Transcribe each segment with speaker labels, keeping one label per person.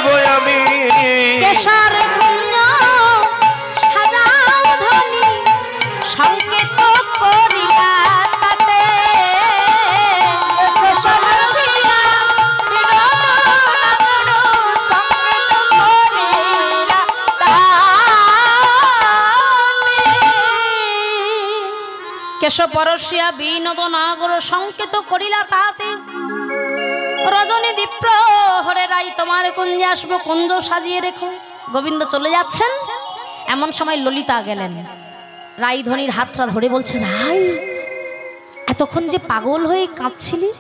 Speaker 1: সাজিব আমি
Speaker 2: কেশর কুঞ্জ সাজাও ধনী সংকেত করিয়া তাতে কেশব পরশিয়া বিনোদ নাগর সংকেত করিলা তাতে রজনী দীপ্র হরে রাই তোমার কুঞ্জে আসবো কুঞ্জ সাজিয়ে রেখো। গোবিন্দ চলে যাচ্ছেন, এমন সময় ললিতা গেলেন। রাইধনির হাতটা ধরে বলছে, রাই এতক্ষণ যে পাগল হয়ে কাঁদছিলি,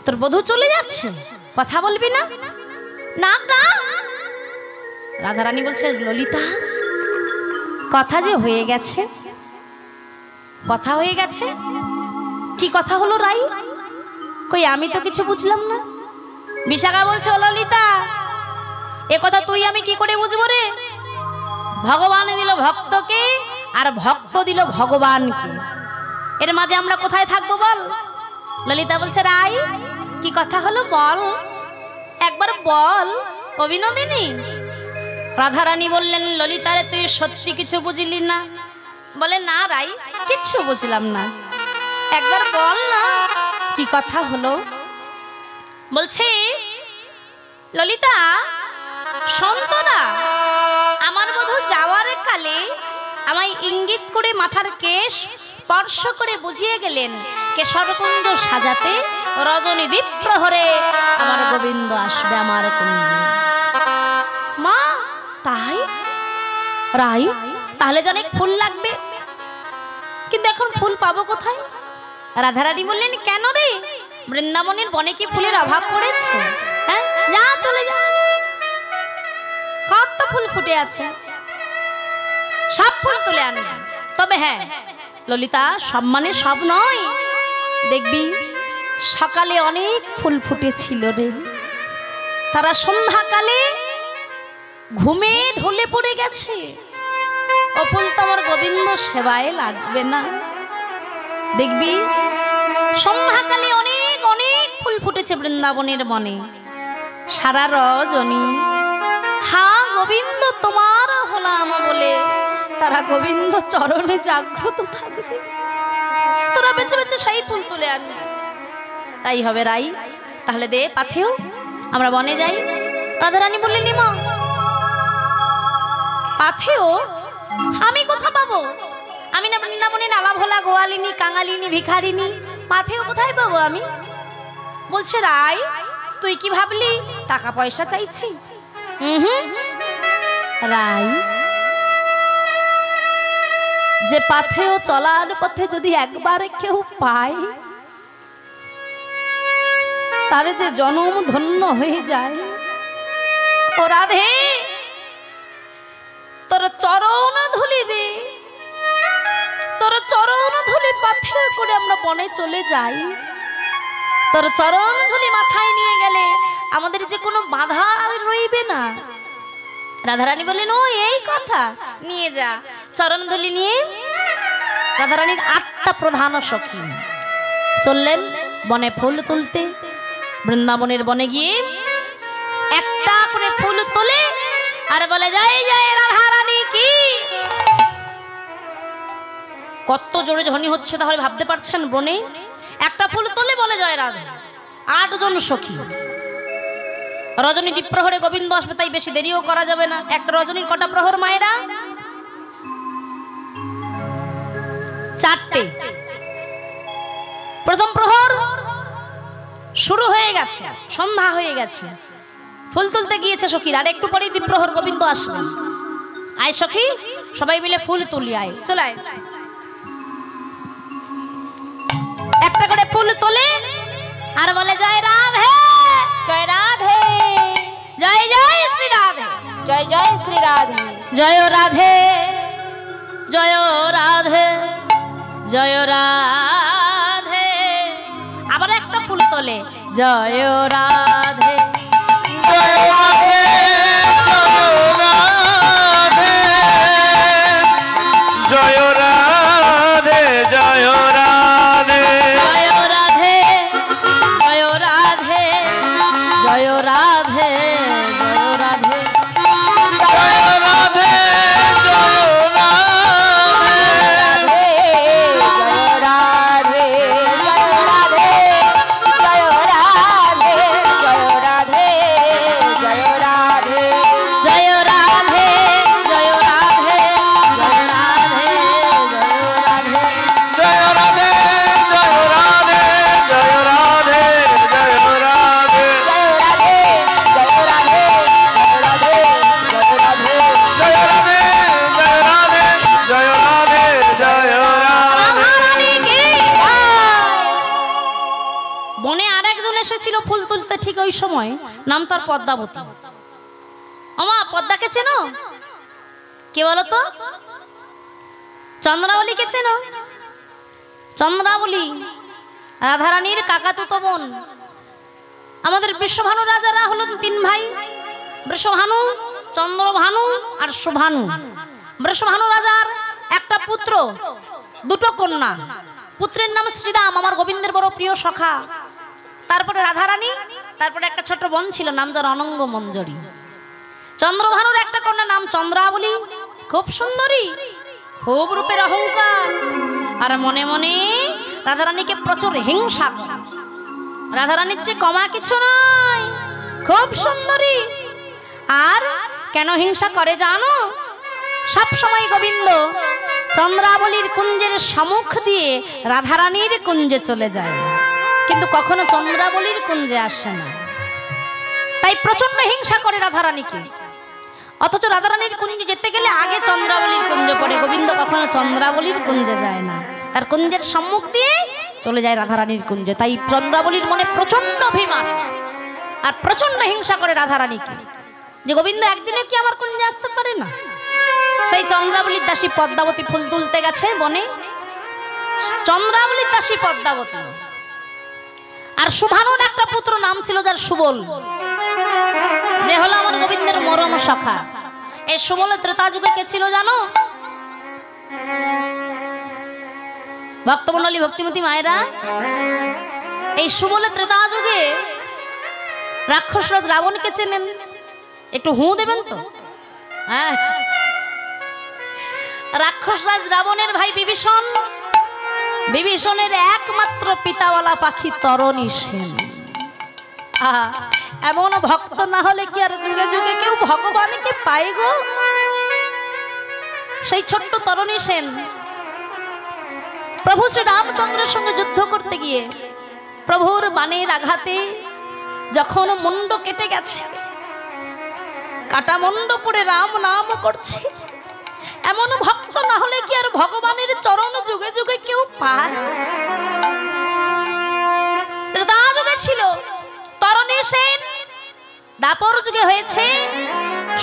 Speaker 2: তোর বধূ চলে যাচ্ছে, কথা বলবি না? না না। রাধারানী বলছে, ললিতা কথা যে হয়ে গেছে, কথা হয়ে গেছে। কি কথা হলো রাই? কই আমি তো কিছু বুঝলাম না। বিশাখা বলছে, ও ললিতা এ কথা তুই আমি কি করে বুঝবো রে? ভগবান দিল ভক্তকে আর ভক্ত দিল ভগবানকে, এর মাঝে আমরা কোথায় থাকবো বল? ললিতা বলছে, রাই কি কথা হলো বল, একবার বল অবিনোদিনী। রাধারানী বললেন, ললিতারে তুই সত্যি কিছু বুঝলি না? বলে, না রাই কিচ্ছু বুঝলাম না, একবার বল না কি কথা হলো। বলছে, ললিতা সন্তরা আমার বধূ যাওয়ার কালে আমায় ইঙ্গিত করে মাথার কেশ স্পর্শ করে বুঝিয়ে গেলেন কেশরকুঞ্জ সাজাতে রজনী দ্বীপ প্রহরে আমার গোবিন্দ আসবে আমার কুঞ্জে। মা তাই? রাই তাহলে যে অনেক ফুল লাগবে, কিন্তু এখন ফুল পাবো কোথায়? রাধারানী বললেন, কেন রে বৃন্দাবনের বনে কি ফুলের অভাব পড়েছে? হ্যাঁ যা চলে যা, কত ফুল ফুটে আছে, সব ফুল তুলে আনবে। তবে হ্যাঁ ললিতা সব মানে সব নয়, দেখবি সকালে অনেক ফুল ফুটেছিল রে, তারা সন্ধ্যাকালে ঘুমে ঢলে পড়ে গেছে, ও ফুল তো আমার গোবিন্দ সেবায় লাগবে না। দেখবি সন্ধ্যাকালে অনেক অনেক ফুল ফুটেছে বৃন্দাবনের বনে, সারা রজনী হা গোবিন্দ তোমার হলাম বলে তারা গোবিন্দ চরণে জাগ্রত থাকবে, তোরা বেছে বেছে সেই ফুল তুলে আনবি। তাই হবে রাই, তাহলে দে পাথেও আমরা বনে যাই। রাধারানী বললেন, মা পাথেও আমি কোথা পাবো? আমি না বৃন্দাবনে নালা ভোলা গোয়ালিনী কাঙালিনী ভিখারিনী, পাথেও কোথায় পাবো আমি? বলছে, রাই তুই কি ভাবলি টাকা পয়সা চাইছি? রাই যে পাথেও চলার পথে যদি একবার কেউ পায় তার যে জনম ধন্য হয়ে যায়। ও রাধে তোর চরণ ধুলি দে, তোর চরণ ধুলি পাথেও করে আমরা বনে চলে যাই, তোর চরণ ধুলি মাথায় নিয়ে গেলে আমাদের যে কোনো বাধা রইবে না। রাধারানী বললেন, ও এই কথা, নিয়ে যা। চরণ ধুলি নিয়ে রাধারানীর 8টা প্রধান সখী চললেন বনে ফুল তুলতে। বৃন্দাবনের বনে গিয়ে একটা করে ফুল তোলে আর বলে, জয় জয় রাধারানী কি। কত জোরে ধ্বনি হচ্ছে তাহলে ভাবতে পারছেন। বনে একটা ফুল তোলে বলে জয় রাধা, 8 জন সখী। রজনী দ্বীপ প্রহরে গোবিন্দ আসবে, তাই বেশি দেরিও করা যাবে না। একটা রজনীর কটা প্রহর মায়েরা? 4টে। প্রথম প্রহর শুরু হয়ে গেছে, সন্ধ্যা হয়ে গেছে, ফুল তুলতে গিয়েছে সখীরা, আর একটু পরেই দ্বীপ প্রহর গোবিন্দ আসবে। আয় সখী সবাই মিলে ফুল তুলি, আয় চলে আয়। একটা করে ফুল তোলে আর বলে, জয় রাধে জয় রাধে, জয় জয় শ্রী রাধে, জয় জয় শ্রী রাধে, জয় রাধে জয় রাধে জয় রাধে। আবার একটা ফুল তোলে, জয় রাধে
Speaker 1: জয় রাধে জয় রাধে জয় রাধে
Speaker 2: জয় রাধে জয় রাধে জয় রাধে জয় এসেছিল ফুল তুলতে ঠিক ওই সময়, নাম তার পদ্মাবতী। আমা পদ্মাকে চেনো? কে বলো তো? চন্দ্রাবলীকে চেনো? চন্দ্রাবলী রাধারানীর কাকাতুতো বোন। আমাদের বৃষভানু রাজারা হলো 3 ভাই, বৃষভানু, চন্দ্রভানু আর শুভানু। বৃষভানু রাজার একটা পুত্র, 2টো কন্যা। পুত্রের নাম শ্রীরাম, আমার গোবিন্দের বড় প্রিয় সখা। তারপরে রাধারানী, তারপরে একটা ছোট বোন ছিল, নাম যার অনঙ্গ মঞ্জরী। চন্দ্রভানুর একটা কন্যা নাম চন্দ্রাবলী, খুব সুন্দরী, খুব রূপের অহংকার, আর মনে মনে রাধারানীকে প্রচুর হিংসা করে। রাধারানীর চেয়ে কমা কিছু নয়, খুব সুন্দরী। আর কেন হিংসা করে জানো? সব সময় গোবিন্দ চন্দ্রাবলীর কুঞ্জের সম্মুখ দিয়ে রাধারানীর কুঞ্জে চলে যায়, কিন্তু কখনো চন্দ্রাবলীর কুঞ্জে আসে না। তাই প্রচন্ড হিংসা করে রাধারানীকে। অথচ রাধারানীর কুঞ্জে যেতে গেলে আগে চন্দ্রাবলীর কুঞ্জে পড়ে, গোবিন্দ কখনো চন্দ্রাবলীর কুঞ্জে যায় না, তার কুঞ্জের সম্মুখ দিয়ে চলে যায় রাধারানীর কুঞ্জে। তাই চন্দ্রাবলীর মনে প্রচন্ড অভিমান আর প্রচন্ড হিংসা করে রাধারানীকে, যে গোবিন্দ একদিনে কি আমার কুঞ্জে আসতে পারে না। সেই চন্দ্রাবলীর দাসী পদ্মাবতী ফুল তুলতে গেছে বনে, চন্দ্রাবলীর দাসী পদ্মাবতী। আর শুভানুর একটা পুত্র নাম ছিল যার সুবল, যে হলো আমার গোবিন্দের মরম সখা। এই সুবলের ত্রেতা যুগে কে ছিল জানো? ভক্তমণ্ডলী, ভক্তিমতী মায়েরা, এই সুবলের ত্রেতা যুগে রাক্ষসরাজ রাবণকে চেনেন? একটু হু দেবেন তো? হ্যাঁ, রাক্ষসরাজ রাবণের ভাই বিভীষণ, বিভীষণের একমাত্র পিতাওয়ালা পাখি তরণী সেন। এমন ভক্ত না হলে কি আর যুগে যুগে কেউ ভগবানকে পায় গো? সেই ছোট্ট তরণী সেন প্রভু শ্রী রামচন্দ্রের সঙ্গে যুদ্ধ করতে গিয়ে প্রভুর বাণের আঘাতে যখন মুন্ড কেটে গেছে, কাটা মুন্ড পড়ে রাম নাম করছে, এমন ভক্ত না হলে কি আর ভগবানের চরণ যুগে যুগে কেউ পায়? তা যুগে ছিল তরণী সেন, দাপর যুগে হয়েছে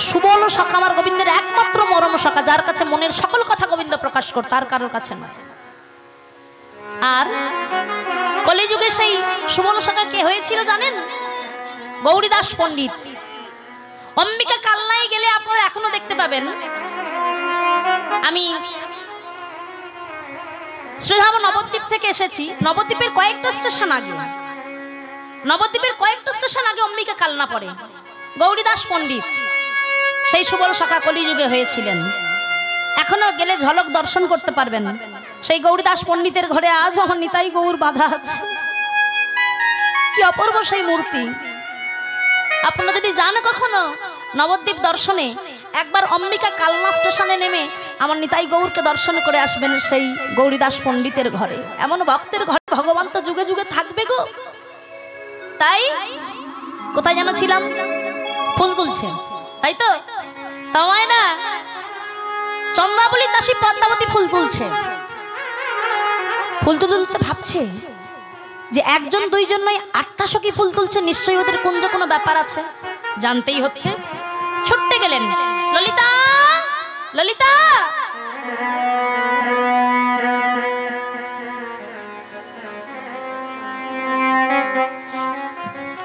Speaker 2: সুবল সখা, আমার গোবিন্দের একমাত্র মরম সখা, যার কাছে মনের সকল কথা গোবিন্দ প্রকাশ করত, আর কারোর কাছে না। আর কলিযুগে সেই সুবল সখা কে হয়েছিল জানেন? গৌরীদাস পণ্ডিত। অম্বিকা কালনায় গেলে আপনারা এখনো দেখতে পাবেন। আমি শ্রীধাম নবদ্বীপ থেকে এসেছি, নবদ্বীপের কয়েকটা স্টেশন আগে, নবদ্বীপের কয়েকটা স্টেশন আগে অম্বিকা কালনা পড়ে। গৌরীদাস পণ্ডিত সেই সুবল সখা কলিযুগে হয়েছিলেন। এখনো গেলে ঝলক দর্শন করতে পারবেন। সেই গৌরীদাস পণ্ডিতের ঘরে আজও আমার নিতাই গৌর বাঁধা আছে। কি অপূর্ব সেই মূর্তি! আপনারা যদি যান কখনো নবদ্বীপ দর্শনে, একবার অম্বিকা কালনা স্টেশনে নেমে আমার নিতাই গৌরকে দর্শন করে আসবেন সেই গৌরীদাস পণ্ডিতের ঘরে। এমন ভক্তের ঘরে ভগবান তো যুগে যুগে থাকবে গো। তাই কোথায় যেন ছিলাম, ফুল তুলছে, তাই তো? তাই না, চন্দ্রাবলীর দাসী পদ্মাবতী ফুল তুলছে। ফুল তুলতে ভাবছে যে একজন দুইজন নয়, 8টা সখী ফুল তুলছে, নিশ্চয়ই ওদের কুঞ্জ কোনো ব্যাপার আছে, জানতেই হচ্ছে। ছুটতে গেলেন, ললিতা, ললিতা,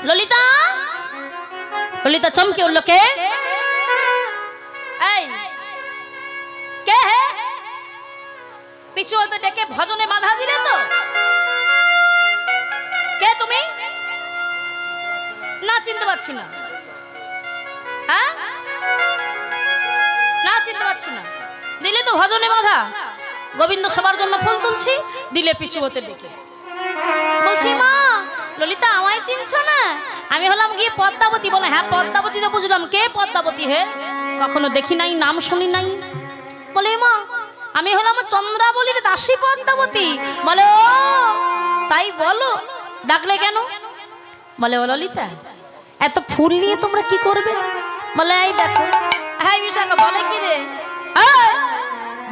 Speaker 2: ললিতা, ললিতা চমকে উঠল। কে? এই কে হে? পিছু হতে ডেকে ভজনে বাধা দিলে তো? কে তুমি? না চিনতে পারছি না। হ্যাঁ, না চিনতে পারছি না। দিলে তো ভজনে বাধা। গোবিন্দ সবার জন্য ফুল তুলছি, দিলে পিছু হতে ডেকে। বলছি মা ললিতা, আমায় চিনছো না? আমি হলাম গিয়ে পদ্মাবতী। বলে হ্যাঁ পদ্মাবতী তো বুঝলাম, কে পদ্মাবতী হে? কখনো দেখি নাই, নাম শুনি নাই। বলে মা আমি হলাম চন্দ্রাবলীর দাসী পদ্মাবতী। বলে ও তাই বলো, ডাকলে কেন? বলে ও ললিতা, এত ফুল নিয়ে তোমরা কি করবে? বলে এই দেখো। হ্যাঁ বিশাখা, বলে কি রে?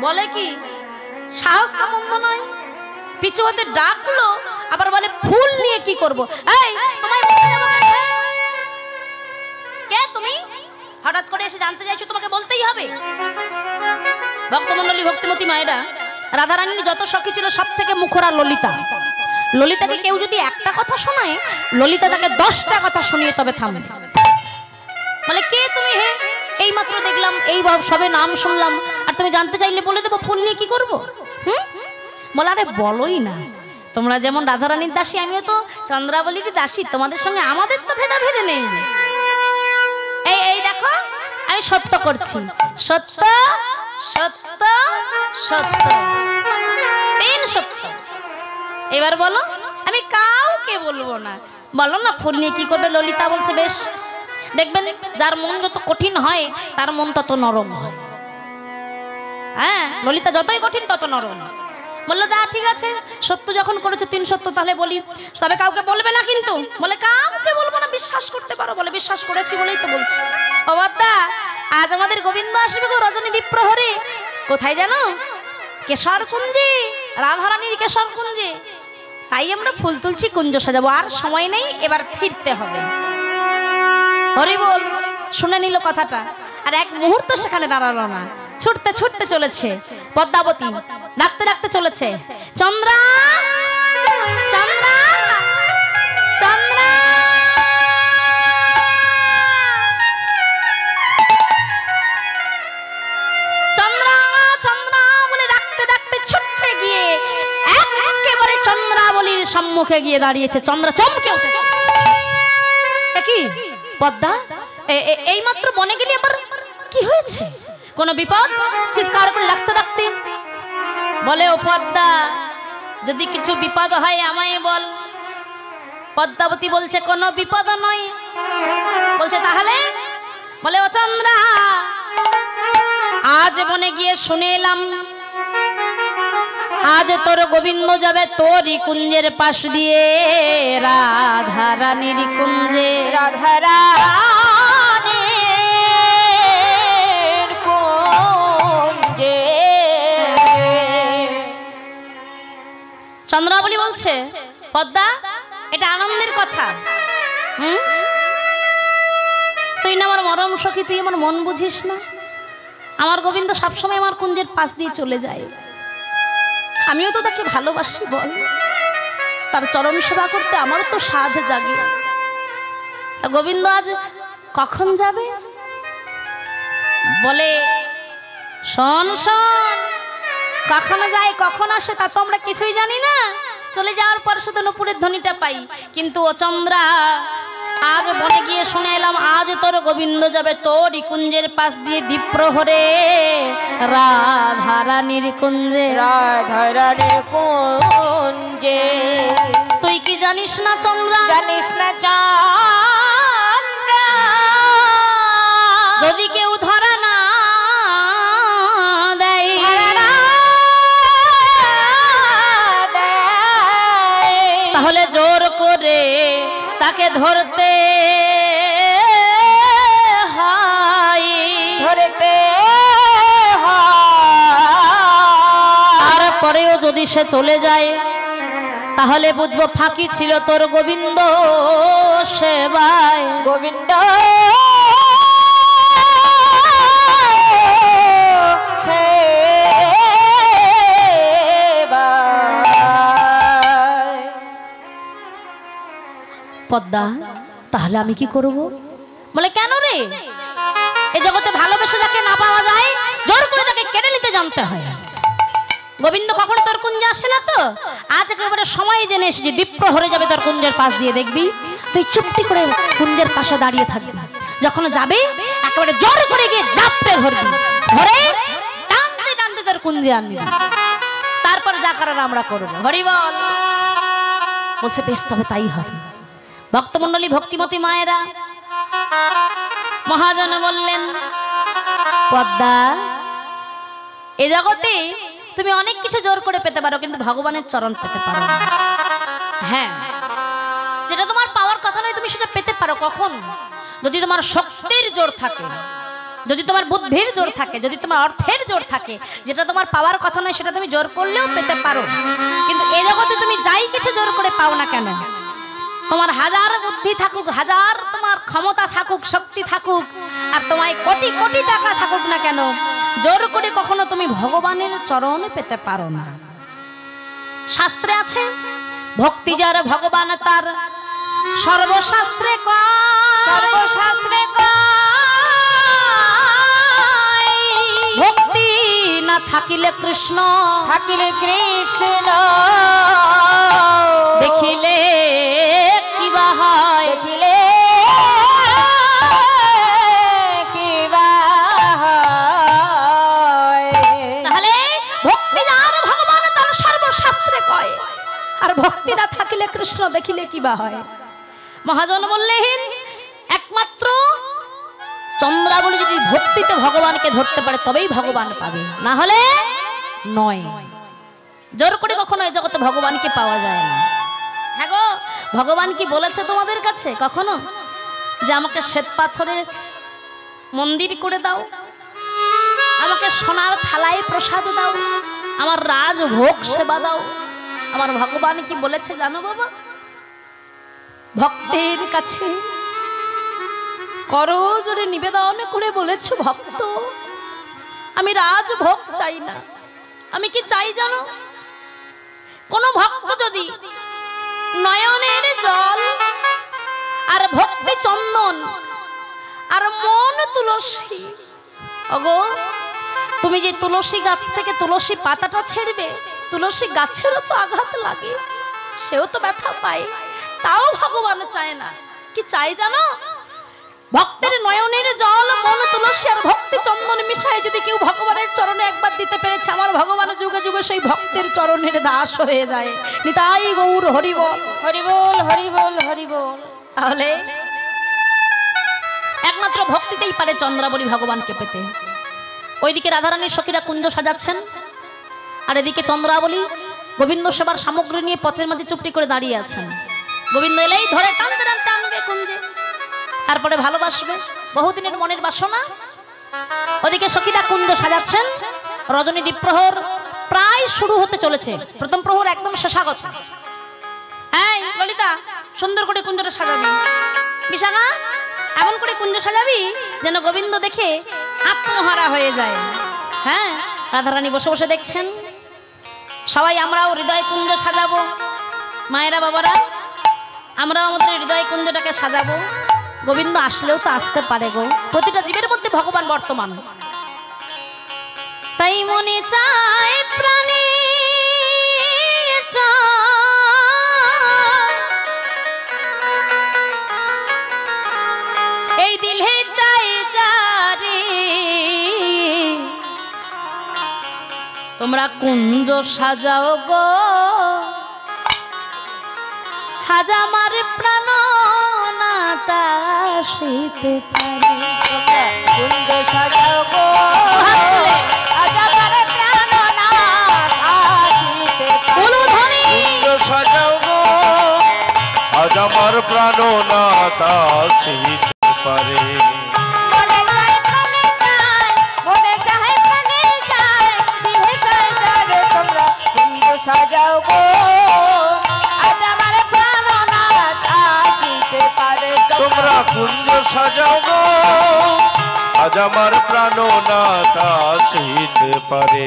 Speaker 2: বলে কি সাহস তো মন্দ নয়, পিছু হতে ডাকলো, আবার বলে ফুল নিয়ে কি করব? এই তোমায় কে তুমি? হঠাৎ করে এসে জানতে চাইছো, তোমাকে বলতেই হবে। ভক্তমণ্ডলী, ভক্তিমতী মায়েরা, রাধারানীর যত সখী ছিল সব থেকে মুখরা ললিতা। ললিতাকে কেউ যদি একটা কথা শোনায়, ললিতা তাকে 10টা কথা শুনিয়ে তবে থামবে। বলে কে তুমি? হে, এই মাত্র দেখলাম, এই সবে নাম শুনলাম, আর তুমি জানতে চাইলে বলে দেবো ফুল নিয়ে কি করবো? বলে আরে বলোই না, তোমরা যেমন রাধারানীর দাসী, আমিও তো চন্দ্রাবলীর দাসী, তোমাদের সঙ্গে আমাদের তো ভেদাভেদে নেই। এই এই দেখো, আমি সত্য করছি, সত্য সত্য সত্য, 3 সত্য। এবার বলো, আমি কাউকে বলবো না। বলো না ফুল নিয়ে কি করবে? ললিতা বলছে বেশ। দেখবেন যার মন যত কঠিন হয় তার মন তত নরম হয়। হ্যাঁ, ললিতা যতই কঠিন তত নরম। বললো দা ঠিক আছে, সত্য যখন করেছো 3 সত্য, তাহলে বলি, তবে কাউকে বলবে না কিন্তু। বলে কাউকে বলবো না, বিশ্বাস করতে পারো। বলে বিশ্বাস করেছি বলেই তো বলছি। ও বাদা, আজ আমাদের গোবিন্দ আসবে গো রজনী দ্বীপ প্রহরে। কোথায় জানো? কেশর কুঞ্জে, রাধারানীর কেশর কুঞ্জে। তাই আমরা ফুল তুলছি, কুঞ্জ সাজাবো। আর সময় নেই, এবার ফিরতে হবে। হরি বল। শুনে নিল কথাটা, আর এক মুহূর্ত সেখানে দাঁড়ালো না, ছুটতে ছুটতে চলেছে। পদ্মাবতী ডাকতে ডাকতে চলেছে, চন্দ্রা চন্দ্রা চন্দ্রা। চন্দ্রা চন্দ্রা বলে ডাকতে ডাকতে ছুটতে গিয়ে একেবারে চন্দ্রাবলীর সম্মুখে গিয়ে দাঁড়িয়েছে। চন্দ্রা চমকে উঠেছে। কি পদ্মা, এই মাত্র বনে গেলি, আবার কি হয়েছে? কোন বিপদ? চিৎকার করে ডাকতে ডাকতে বলে, ও পদ্মা, যদি কিছু বিপদ হয় আমায় বল। পদ্মাবতী বলছে কোনো বিপদ নয়। বলছে তাহলে? বলে ও চন্দ্রা, আজ বনে গিয়ে শুনে এলাম, আজ তোর গোবিন্দ যাবে তোরই কুঞ্জের পাশ দিয়ে, রাধারানীর কুঞ্জে। রাধারানীর কুঞ্জে। চন্দ্রাবলী বলছে, পদ্মা, এটা আনন্দের কথা। তুই না আমার মরম সখী, তুই আমার মন বুঝিস না। আমার গোবিন্দ সবসময় আমার কুঞ্জের পাশ দিয়ে চলে যায়, আমিও তো তাকে ভালোবাসি। বল, তার চরণ সেবা করতে আমারও তো সাধ জাগে। গোবিন্দ আজ কখন যাবে? বলে শোন শোন, কখনো যায় কখন আসে তা তো আমরা কিছুই জানি না। চলে যাওয়ার পর শুধু নুপুরের ধ্বনিটা পাই। কিন্তু ও চন্দ্রা, আজ বনে গিয়ে শুনে এলাম, আজ তোর গোবিন্দ যাবে তোরই কুঞ্জের পাশ দিয়ে দ্বীপ প্রহরে, রাধারানীর কুঞ্জে। রাধারানীর কুঞ্জে। তুই কি জানিস না চন্দ্রা? জানিস না চন্দ্রা, যদি কেউ ধরা না দেয়, তাহলে জোর করে তাকে ধরতে হয়, ধরতে হয়। তারপরেও যদি সে চলে যায়, তাহলে বুঝবো ফাঁকি ছিল তোর গোবিন্দ সেবায়। গোবিন্দ পদ্মা, তাহলে আমি কি করব? বলে কেন রে? এই জগতে ভালোবেসে যাকে না পাওয়া যায়, জোর করে তাকে কেড়ে নিতে জানতে হয়। গোবিন্দ কখনো তোর কুঞ্জে আসে না তো? আজ একেবারে সময় জেনে এসে যে দ্বীপ প্রহরে যাবে তোর কুঞ্জের পাশ দিয়ে, দেখবি তুই চুপটি করে কুঞ্জের পাশে দাঁড়িয়ে থাকবি। যখন যাবে একেবারে জোর করে গিয়ে জাপটে ধরবি, ধরে টানতে টানতে তোর কুঞ্জে আনবি। তারপর যা করার আমরা করবো। হরি বল। বলছে বেশ, তবে তাই হবে। ভক্তমণ্ডলী, ভক্তিমতী মায়েরা, মহাজন বললেন, পদ্মা, এ জগতে তুমি অনেক কিছু জোর করে পেতে পারো, কিন্তু ভগবানের চরণ পেতে পারো না। হ্যাঁ, যেটা তোমার পাওয়ার কথা নয় তুমি সেটা পেতে পারো কখন? যদি তোমার শক্তির জোর থাকে, যদি তোমার বুদ্ধির জোর থাকে, যদি তোমার অর্থের জোর থাকে। যেটা তোমার পাওয়ার কথা নয় সেটা তুমি জোর করলেও পেতে পারো। কিন্তু এ জগতে তুমি যাই কিছু জোর করে পাও না কেন, তোমার হাজার বুদ্ধি থাকুক, হাজার তোমার ক্ষমতা থাকুক, শক্তি থাকুক, আর তোমায় কোটি কোটি টাকা থাকুক না কেন, জোর করে কখনো তুমি ভগবানের চরণ পেতে পারো না। শাস্ত্রে আছে, ভক্তি যার ভগবান তার, সর্বশাস্ত্রে সর্বশাস্ত্রে ভক্তি না থাকিলে কৃষ্ণ, থাকিলে কৃষ্ণ দেখিলে কিবা হয়, দেখিলে কিবা হয়। তাহলে ভক্তি যার ভগবান তার সর্বশাস্ত্রে কয়, আর ভক্তি না থাকিলে কৃষ্ণ দেখিলে কিবা হয়। মহাজন বললেন একমাত্র চন্দ্রাবলী যদি ভক্তিতে ভগবানকে ধরতে পারে তবেই ভগবান পাবে, না হলে নয়। জোর করে কখনো এই জগতে ভগবানকে পাওয়া যায় না। হ্যাঁ গো, ভগবান কি বলেছে তোমাদের কাছে কখনো যে আমাকে শ্বেত পাথরের মন্দির করে দাও, আমাকে সোনার থালায় প্রসাদ দাও, আমার রাজভোগ সেবা দাও? আমার ভগবান কি বলেছে জানো বাবা? ভক্তের কাছে করজোড়ে নিবেদন করে বলেছ, ভক্ত আমি রাজভোগ চাই না, আমি কি চাই জানো? কোন ভক্ত যদি নয়নের জল আর ভক্তি চন্দন আর মন তুলসী, ওগো তুমি যে তুলসী গাছ থেকে তুলসী পাতাটা ছেড়বে, তুলসী গাছেরও তো আঘাত লাগে, সেও তো ব্যথা পায়, তাও ভগবান চায় না। কি চাই জানো? ভক্তের নয়নের জল, মন তুলসী আর ভক্তি চন্দন মিশায় যদি কেউ ভগবানের চরণে একবার দিতে পেরেছে, আমার ভগবান যুগে যুগে সেই ভক্তের চরণের দাস হয়ে যায়। নিতাই গৌর হরিবল, হরিবল, হরিবল, হরিবল। তাহলে একমাত্র ভক্তিতেই পারে চন্দ্রাবলী ভগবানকে পেতে। ওইদিকে রাধারানীর সখীরা কুঞ্জ সাজাচ্ছেন, আর এদিকে চন্দ্রাবলী গোবিন্দ সেবার সামগ্রী নিয়ে পথের মাঝে চুপটি করে দাঁড়িয়ে আছেন। গোবিন্দ এলেই ধরে টানতে টানতে আনবে কুঞ্জে, তারপরে ভালোবাসবে, বহুদিনের মনের বাসনা। ওদিকে সখীরা কুঞ্জ সাজাচ্ছেন। রজনী দ্বীপ্রহর প্রায় শুরু হতে চলেছে, প্রথম প্রহর একদম শেষাগত। এই ললিতা, সুন্দর করে কুঞ্জটা সাজাবি। বিশাখা, এমন করে কুঞ্জ সাজাবি যেন গোবিন্দ দেখে আত্মহারা হয়ে যায়। হ্যাঁ, রাধারানী বসে বসে দেখছেন। সবাই আমরাও হৃদয় কুঞ্জ সাজাবো, মায়েরা বাবারা আমরাও আমাদের হৃদয় কুঞ্জটাকে সাজাবো। গোবিন্দ আসলেও তো আসতে পারে গো, প্রতিটা জীবের মধ্যে ভগবান বর্তমান। তাই মনে চায় প্রাণে এই দিলে চাই যারে, তোমরা কুঞ্জ সাজাও গো, হাজামার প্রাণ না তাসিতে পারে। কুঞ্জ সাজাও গো, হাজামার প্রাণ না তাসিতে পারে।
Speaker 1: কুঞ্জ সাজাও গো, হাজামার প্রাণ না তাসিতে পারে।
Speaker 2: সাজাও গো, হাজামার প্রাণ না তাসিতে পারে।
Speaker 1: তোমরা কুঞ্জ সাজাও গো, আজ আমার প্রাণ না তাসিতে পারে।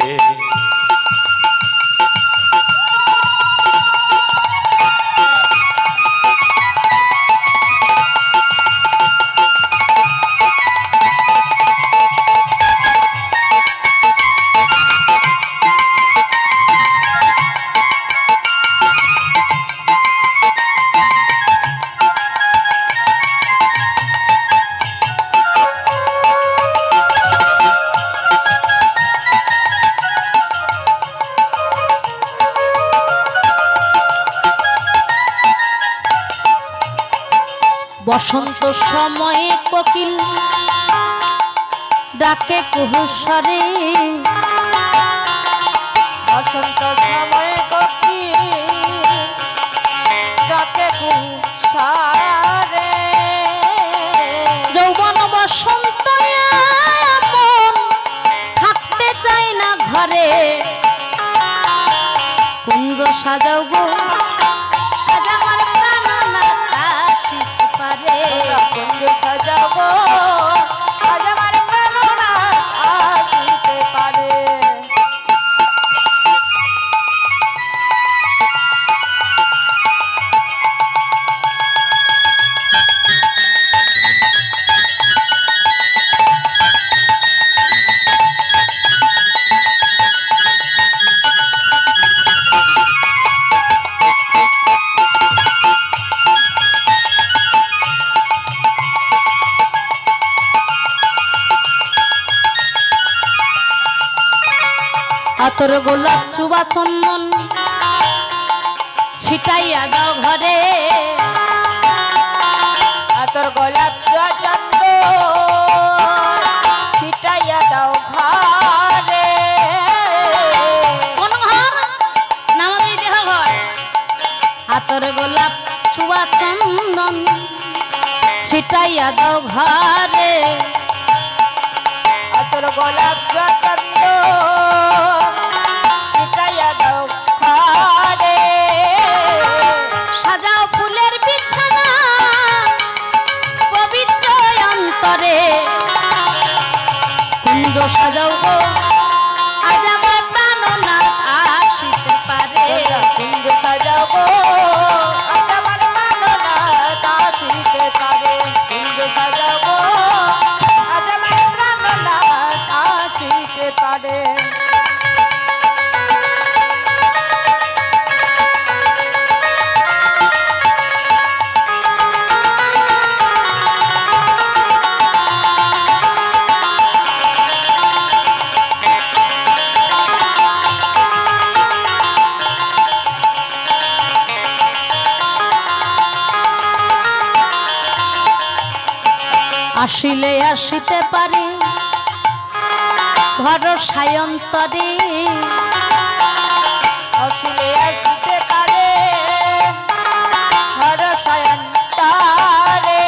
Speaker 2: বসন্ত সময়ে কোকিল ডাকে কুহুসরে, বসন্ত সময়ে কোকিল ডাকে কুহুসরে। যৌবন বসন্ত মন থাকতে চায় না ঘরে, কুঞ্জ সাজাও গো, আজ আমার প্রাণ না আতর গোলাপ চুবা চন্দন ছিটাইয়া দাও ঘরে
Speaker 3: আতর গোলাপ চুবা চন্দন ছিটাইয়া দাও ঘরে
Speaker 2: কোন ঘর না আমাদের দেহ ঘর আতর গোলাপ চুবা চন্দন ছিটাইয়া দাও ঘরে
Speaker 3: আতর গোলাপ চুবা চন্দন ছিটাইয়া দাও ঘরে
Speaker 2: সাজাও ফুলের বিছানা পবিত্র অন্তরে কুঞ্জ সাজাও গো আজ আমার প্রাণনাথ আসিতে পারে
Speaker 3: কুঞ্জ সাজাও গো আজ আমার প্রাণনাথ আসিতে পারে কুঞ্জ সাজাও গো আজ আমার প্রাণনাথ আসিতে পারে
Speaker 2: আসিলে আসিতে পারে ভরসায় অন্তরে
Speaker 3: আসিলে আসিতে পারে ভরসায় অন্তরে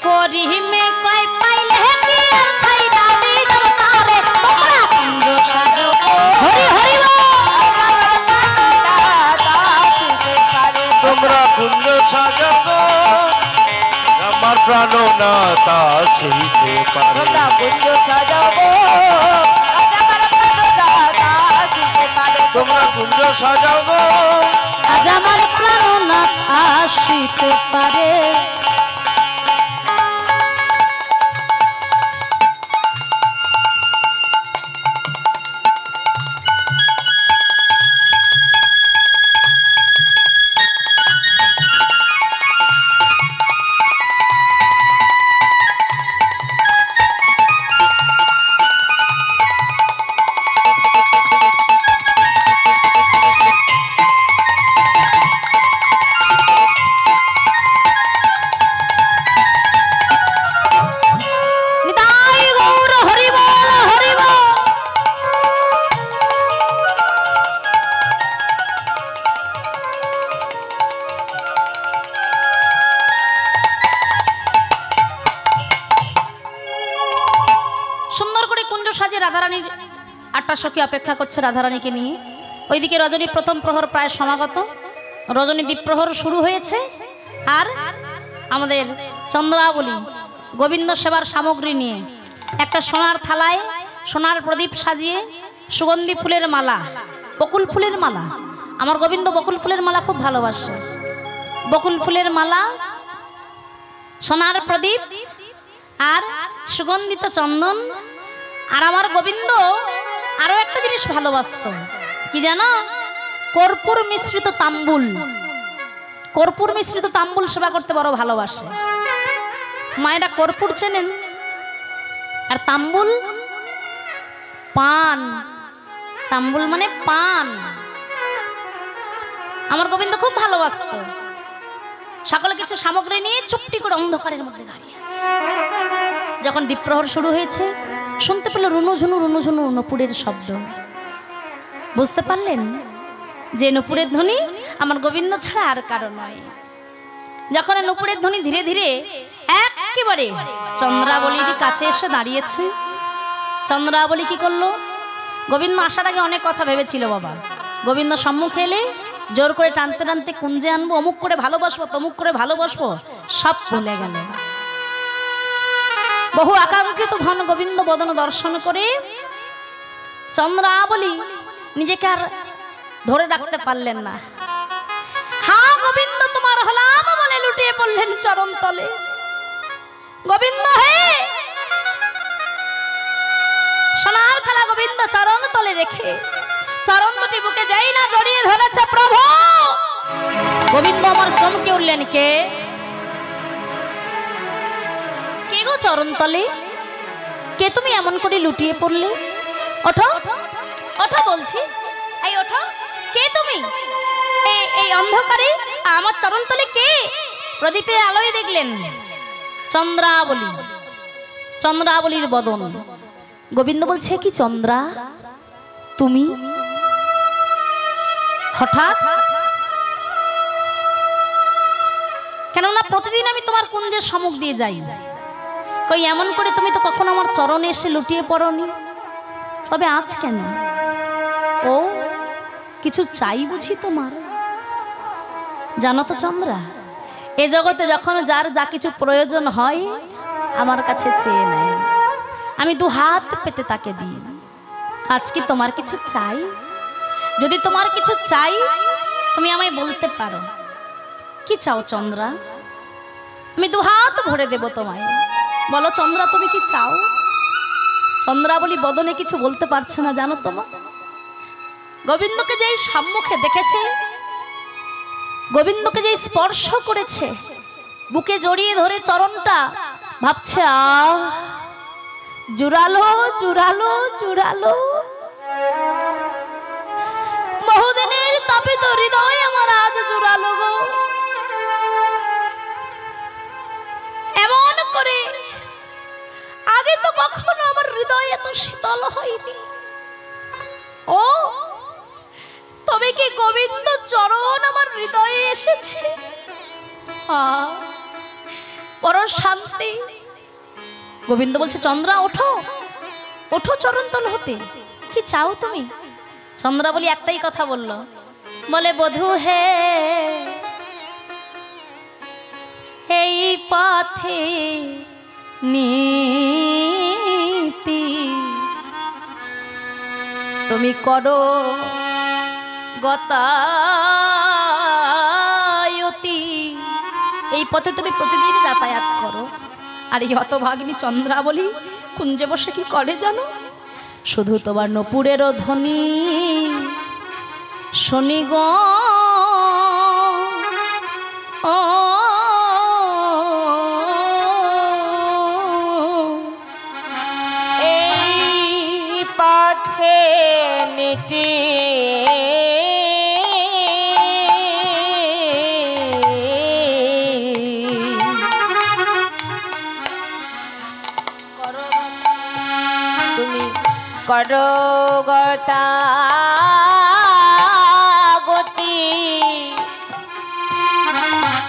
Speaker 2: করিমে কয় পাইলে কি আর ছাইরা দিও তারে তোমরা কুঞ্জ সাজাও হরি হরি
Speaker 3: আসিতে পারে
Speaker 1: তোমরা কুঞ্জ সাজাও গো আমার প্রাণনাথ আসিতে পারে
Speaker 3: তোমরা কুঞ্জ সাজাও গো আজ আমার প্রাণনাথ আসিতে পারে
Speaker 1: তোমরা কুঞ্জ সাজাও গো
Speaker 2: আজ আমার প্রাণনাথ আসিতে পারে নিতাই গৌর হরি বল হরি বল সুন্দর করে কুঞ্জ সাজে রাধারানীর 8টা সখী অপেক্ষা করছে রাধারানীকে নিয়ে ওইদিকে রজনী প্রথম প্রহর প্রায় সমাগত রজনী দ্বীপ্রহর শুরু হয়েছে আর আমাদের চন্দ্রাবলী গোবিন্দ সেবার সামগ্রী নিয়ে একটা সোনার থালায় সোনার প্রদীপ সাজিয়ে সুগন্ধি ফুলের মালা বকুল ফুলের মালা আমার গোবিন্দ বকুল ফুলের মালা খুব ভালোবাসে বকুল ফুলের মালা সোনার প্রদীপ আর সুগন্ধিত চন্দন আর আমার গোবিন্দ আরো একটা জিনিস ভালোবাসতো কি জানো কর্পূর মিশ্রিত তাম্বুল কর্পূর মিশ্রিত তাম্বুল সেবা করতে বড় ভালোবাসে মায়েরা কর্পূর চেনেন আর তাম্বুল পান তাম্বুল মানে পান আমার গোবিন্দ খুব ভালোবাসতো সকলে কিছু সামগ্রী নিয়ে চুপটি করে অন্ধকারের মধ্যে দাঁড়িয়ে আছে যখন দ্বীপ্রহর শুরু হয়েছে শুনতে পেল রুনুঝুনু রুনুঝুনু নপুরের শব্দ বুঝতে পারলেন যে নপুরের ধ্বনি আমার গোবিন্দ ছাড়া আর কারো নয় যখন নপুরের ধ্বনি ধীরে ধীরে একেবারে চন্দ্রাবলীর কাছে এসে দাঁড়িয়েছে চন্দ্রাবলী কি করলো গোবিন্দ আসার আগে অনেক কথা ভেবেছিল বাবা গোবিন্দ সম্মুখে এলে জোর করে টানতে টানতে কুঞ্জে আনবো অমুক করে ভালোবাসবো তমুক করে ভালোবাসবো সব ভুলে গেল বহু আকাঙ্ক্ষিত ধন গোবিন্দ বদন দর্শন করে চন্দ্রাবলী নিজেকে আর ধরে রাখতে পারলেন না হ্যাঁ গোবিন্দ তোমার হলাম বলে লুটিয়ে পড়লেন চরণ তলে গোবিন্দ হে সোনার থালা গোবিন্দ চরণ তলে রেখে চরণ দুটি বুকে যাই না জড়িয়ে ধরেছে প্রভু গোবিন্দ আমার চমকে উঠলেন কে কে গো চরণ তলে কে তুমি এমন করে লুটিয়ে পড়লে ওঠো ওঠো বলছি, এই ওঠো। কে তুমি? এই অন্ধকারে আমার চরণতলে কে? প্রদীপের আলোয় দেখলেন চন্দ্রাবলী, চন্দ্রাবলীর বদন। গোবিন্দ বলছে, কি চন্দ্রা তুমি হঠাৎ? কেননা প্রতিদিন আমি তোমার কুঞ্জের সম্মুখ দিয়ে যাই, কই এমন করে তুমি তো কখনো আমার চরণে এসে লুটিয়ে পড়নি, তবে আজ কেন? ও কিছু চাই বুঝি তোমার? জানো তো চন্দ্রা, এ জগতে যখন যার যা কিছু প্রয়োজন হয় আমার কাছে চেয়ে নেয়, আমি দু হাত পেতে তাকে দিই। আজ কি তোমার কিছু চাই? যদি তোমার কিছু চাই তুমি আমায় বলতে পারো, কি চাও চন্দ্রা? আমি দু হাত ভরে দেব তোমায়। বলো চন্দ্রা, তুমি কি চাও? চন্দ্রাবলী বদনে কিছু বলতে পারছে না, জানো তোমার। গোবিন্দকে যেই সম্মুখে দেখেছে, গোবিন্দকে যেই স্পর্শ করেছে, বুকে জড়িয়ে ধরে চরণটা ভাবছে, আহ জুড়ালো জুড়ালো জুড়ালো, বহুদিনের তাপে তো হৃদয় আমার আজ জুড়ালো গো। এমন করে আগে তো কখনো আমার হৃদয় এত শীতল হয়নি। ও তবে কি গোবিন্দ চরণ আমার হৃদয়ে এসেছে, বড় শান্তি। গোবিন্দ বলছে, চন্দ্রা ওঠো ওঠো চরণতল হতে, কি চাও তুমি? চন্দ্রাবলী একটাই কথা বলল, বলে বধূ হে, এই পথে নীতি তুমি করো গতায়তি, এই পথে তুমি প্রতিদিন যাতায়াত করো। আর এই হতভাগিনী চন্দ্রাবলী কুঞ্জে বসে কি করে জানো? শুধু তোমার নপুরেরও ধ্বনি শনি গো,
Speaker 3: এই পথে নীতি তুমি করো গতাগতি,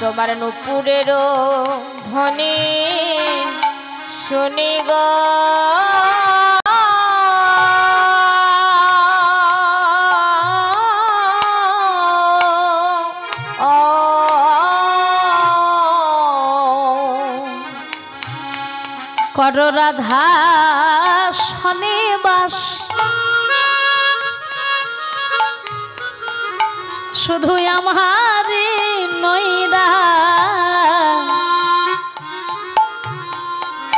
Speaker 3: তোমার নূপুরেরও ধ্বনি শুনি গো।
Speaker 2: কর রাধা শনিবাস, শুধু আমার নইরা।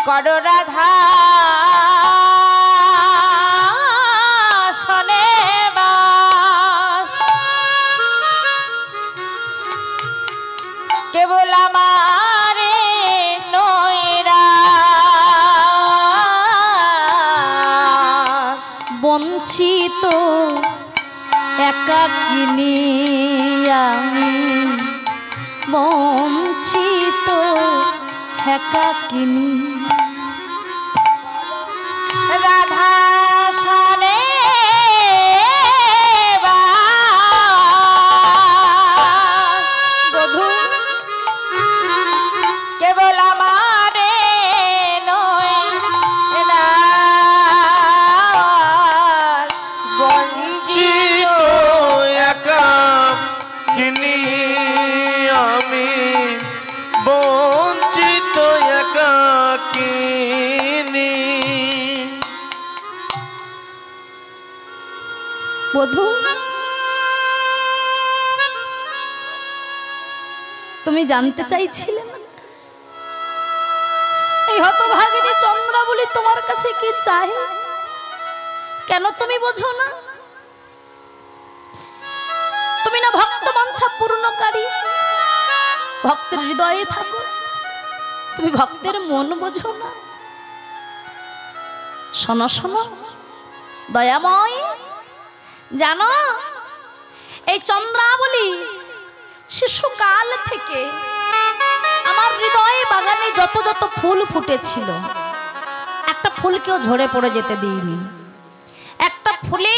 Speaker 3: কর রাধা শনিবাস, কেবল আমার নইরা।
Speaker 2: বঞ্চিত একাকিনী আমি, বঞ্চিত একাকিনী।
Speaker 3: রাধা শনে বধূ কেবল আমারে নয়
Speaker 1: বঞ্চিত একাকিনী আমি, বঞ্চিত একাকিনী।
Speaker 2: বধূ তুমি জানতে চাইছিলে না এই হতভাগিনী চন্দ্রাবলী তোমার কাছে কি চায়? কেন তুমি বোঝো না? তুমি না ভক্ত বাঞ্ছা পূর্ণকারী, ভক্তের হৃদয়ে থাকো, তুমি ভক্তের মন বোঝো না। শোনো শোনো, দয়াময় জানো এই চন্দ্রাবলী শিশুকাল থেকে আমার হৃদয়ে বাগানে যত যত ফুল ফুটেছিল একটা ফুলকেও ঝরে পড়ে যেতে দিইনি। একটা ফুলে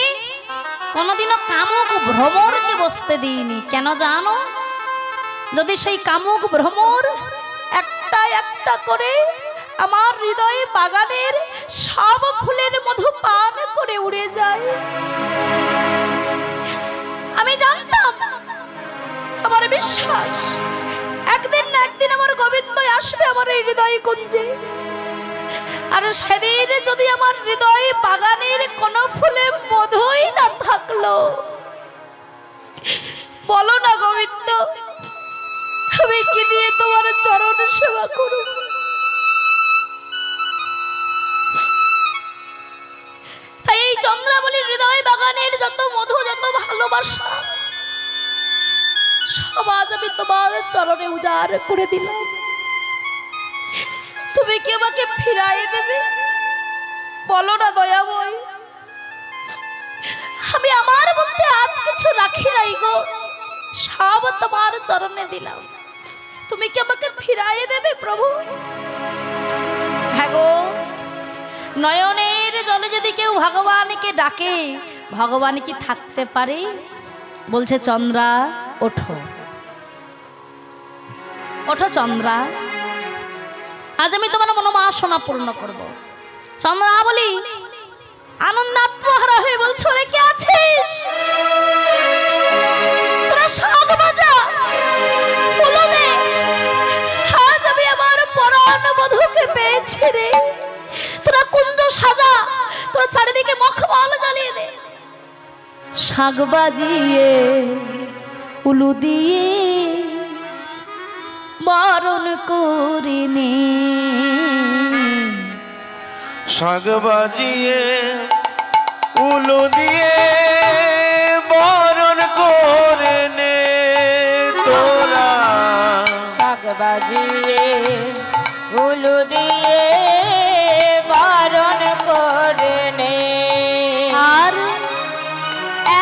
Speaker 2: কোনোদিনও কামুক ভ্রমরকে বসতে দিইনি। কেন জানো? যদি সেই কামুক ভ্রমর একটা একটা করে আমার হৃদয়ে বাগানের সব ফুলের মধু পান করে উড়ে যায়। আমি জানতাম, আমার বিশ্বাস একদিন না একদিন আমার গোবিন্দ আসবে আমার এই হৃদয় কুঞ্জে। আর সেদিন যদি আমার হৃদয় বাগানের কোনো ফুলে মধুই না থাকলো, বলো না গোবিন্দ আমি কি দিয়ে তোমার চরণ সেবা করব? তাই এই চন্দ্রাবলীর হৃদয় বাগানের যত মধু যত ভালোবাসা সব আজ আমি তোমার চরণে উজাড় করে দিলাম। তুমি কি আমাকে ফিরাই দেবে? বলো না দয়াময়। আমি আমার মধ্যে আজ কিছু রাখি নাই গো, সব তোমার চরণে দিলাম। তুমি কি আমাকে ফিরাই দেবে প্রভু? হ্যাঁ গো, নয়নের জলে যদি কেউ ভগবানকে ডাকে ভগবান কি থাকতে পারে? বলছে চন্দ্রা ওঠো, ওঠো চন্দ্রা, আজ আমি তোমার মনোবাসনা পূর্ণ করব। চন্দ্রা বলি আনন্দাত্মহারা হয়ে বলছো রে কে আছিস? তোরা শাক বাজা বলো দে, আজ আমি আমার পরাণ বধূকে পেয়েছি রে। তোরা কুঞ্জ সাজা, তোরা চারিদিকে মখমল জ্বালিয়ে দে। শাক বাজিয়ে উলু দিয়ে বরণ করিনি,
Speaker 1: শাক বাজিয়ে উলু দিয়ে বরণ করে নে তোরা।
Speaker 3: শাক বাজিয়ে উলু দিয়ে বারণ করে নে।
Speaker 2: আর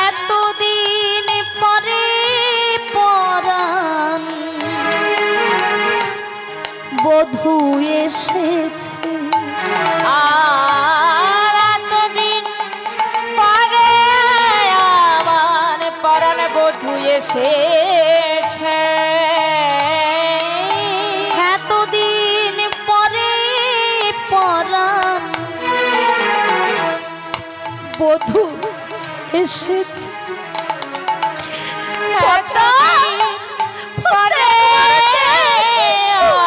Speaker 2: এতদিন পরে পরাণ বধূ এসেছে,
Speaker 3: আর এতদিন পরে আমার পরাণ বধূ এসেছে।
Speaker 2: এতদিন পরে পরাণ বধূ এসেছে।
Speaker 3: এতদিন পরে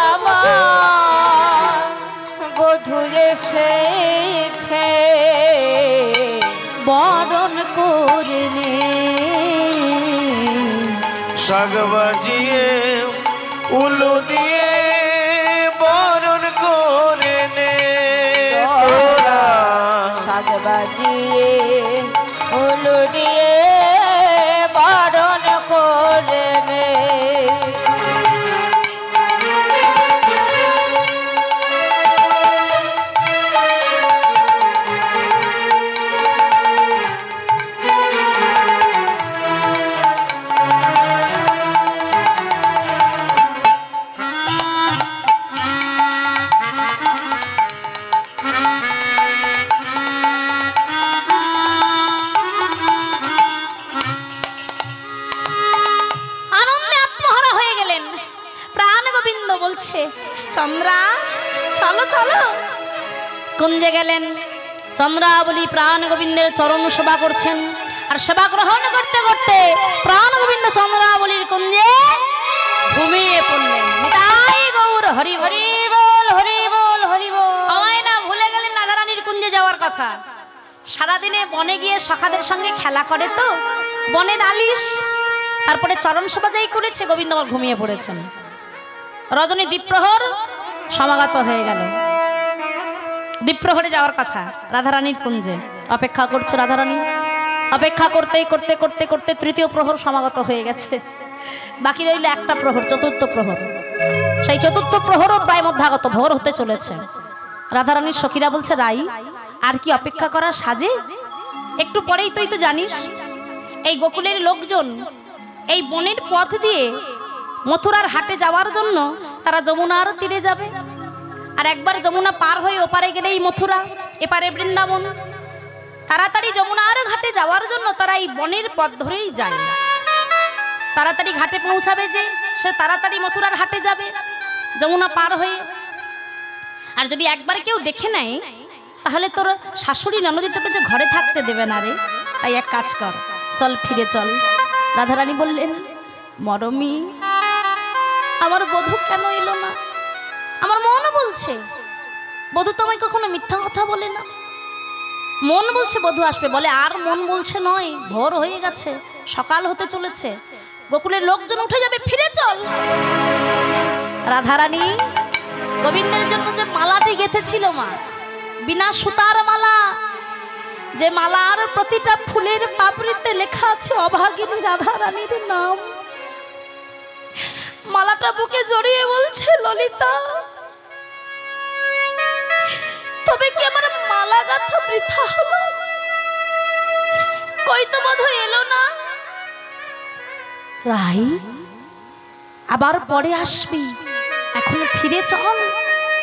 Speaker 3: আমার বধূ এসেছে।
Speaker 2: বরণ করে নে,
Speaker 1: শাক বাজিয়ে উলু দিয়ে বরণ করে নে তোরা।
Speaker 3: শাক বাজিয়ে উলু দিয়ে বারণ করে নে।
Speaker 2: চন্দ্রা চলো চলো। কুঞ্জে গেলেন। চন্দ্রাবলী প্রাণ গোবিন্দের চরণ সেবা করছেন, আর সেবা গ্রহণ করতে করতে প্রাণ গোবিন্দ চন্দ্রাবলীর কুঞ্জে ঘুমিয়ে পড়লেন। নিতাই গৌর হরি হরি বল, হরি বল, হরি বল। হয় না ভুলে গেলেন রাধারানীর কুঞ্জে যাওয়ার কথা। সারাদিনে বনে গিয়ে সখাদের সঙ্গে খেলা করে তো, বনে নালিশ, তারপরে চরণ সেবা যাই করেছে, গোবিন্দ আবার ঘুমিয়ে পড়েছেন। রজনী দ্বীপ্রহর সমাগত হয়ে গেল। দ্বীপ্রহরে যাওয়ার কথা, রাধারানীর কুঞ্জে অপেক্ষা করছে রাধারানী। অপেক্ষা করতে করতে করতে করতে তৃতীয় প্রহর সমাগত হয়ে গেছে। বাকি রইল একটা প্রহর, চতুর্থ প্রহর। সেই চতুর্থ প্রহরও প্রায় মধ্যাগত, ভোর হতে চলেছে। রাধারানীর সখীরা বলছে, রাই আর কি অপেক্ষা করা সাজে? একটু পরেই তুই তো জানিস এই গোকুলের লোকজন এই বনের পথ দিয়ে মথুরার হাটে যাওয়ার জন্য তারা যমুনার তীরে যাবে। আর একবার যমুনা পার হয়ে ওপারে গেলেই মথুরা, এপারে বৃন্দাবন। তাড়াতাড়ি যমুনার ঘাটে যাওয়ার জন্য তারা এই বনের পথ ধরেই যায়। তাড়াতাড়ি ঘাটে পৌঁছাবে যে সে তাড়াতাড়ি মথুরার হাটে যাবে যমুনা পার হয়ে। আর যদি একবার কেউ দেখে নেয় তাহলে তোর শাশুড়ি ননদি তোকে যে ঘরে থাকতে দেবে না রে। তাই এক কাজ কর, চল ফিরে চল। রাধারানী বললেন, মরমি আমার বধূ কেন এলো না? আমার মন বলছে, বধূ তো আমায় কখনো মিথ্যা কথা বলে না। মন বলছে বধূ আসবে, বলে আর মন বলছে নয়, ভোর হয়ে গেছে, সকাল হতে চলেছে, গোকুলের লোকজন উঠে যাবে, ফিরে চল। রাধারানী গোবিন্দের জন্য যে মালাটি গেঁথেছিল মা, বিনা সুতার মালা, যে মালার প্রতিটা ফুলের পাপড়িতে লেখা আছে অভাগিনী রাধারানীর নাম, মালাটা বুকে জড়িয়ে বলছে, ললিতা তবে কি আমার মালা গাঁথা বৃথা হলো? কই তো বধূ এলো না। রাই আবার পরে আসবি, এখন ফিরে চল,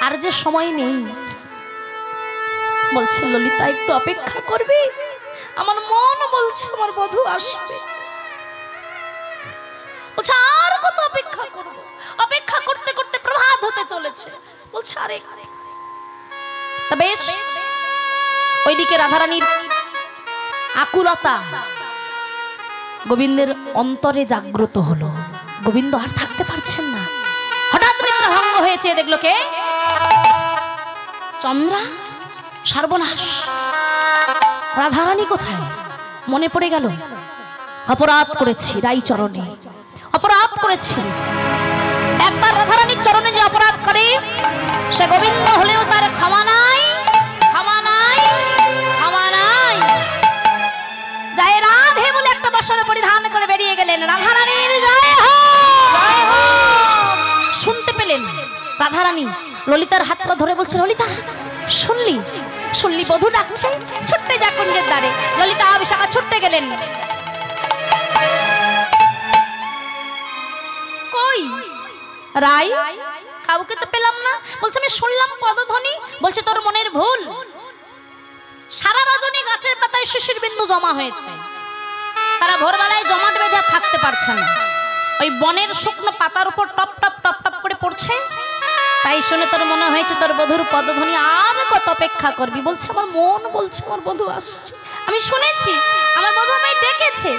Speaker 2: আর যে সময় নেই। বলছে, ললিতা একটু অপেক্ষা করবি, আমার মন বলছে আমার বধূ আসবে। বলছে আর কত অপেক্ষা করব? অপেক্ষা করতে করতে প্রভাত হতে চলেছে। বলছে আরে বেশ। ওইদিকে রাধারানীর আকুলতা গোবিন্দের অন্তরে জাগ্রত হলো। গোবিন্দ আর থাকতে পারছেন না। হঠাৎ নিদ্রা ভঙ্গ হয়েছে, দেখলো কে? চন্দ্রা। সর্বনাশ, রাধারানী কোথায়? মনে পড়ে গেল, অপরাধ করেছি রাইচরণে, অপরাধ করেছি। একবার রাধারানীর চরণে যে অপরাধ করে সে গোবিন্দ হলেও তার ক্ষমা নাই, ক্ষমা নাই, ক্ষমা নাই। জয় রাধে বলে একটা বসন পরিধান করে বেরিয়ে গেলেন। রাধারানীর জয় হোক শুনতে পেলেন রাধারানী ললিতার হাতটা ধরে বলছে, ললিতা শুনলি? শুনলি বধূ ডাকছে, ছুটতে যা কুঞ্জের দ্বারে। ললিতা বিশাখা ছুটতে গেলেন। কই রাই? কাউকে তো পেলাম না। বলছে আমি শুনলাম পদধ্বনি। বলছে তোর মনের ভুল, সারা রজনী গাছের পাতায় শিশির বিন্দু জমা হয়েছে, তারা ভোরবেলায় জমাট বেঁধে থাকতে পারছে না, ওই বনের শুকনো পাতার উপর টপ টপ টপ টপ করে পড়ছে। তাই শুনে তোর মনে হয়েছে তোর বধূর পদধ্বনি, আর কত অপেক্ষা করবি? বলছে আমার মন বলছে আমার বধূ আসছে, আমি শুনেছি আমার বধূ আমায় ডেকেছে।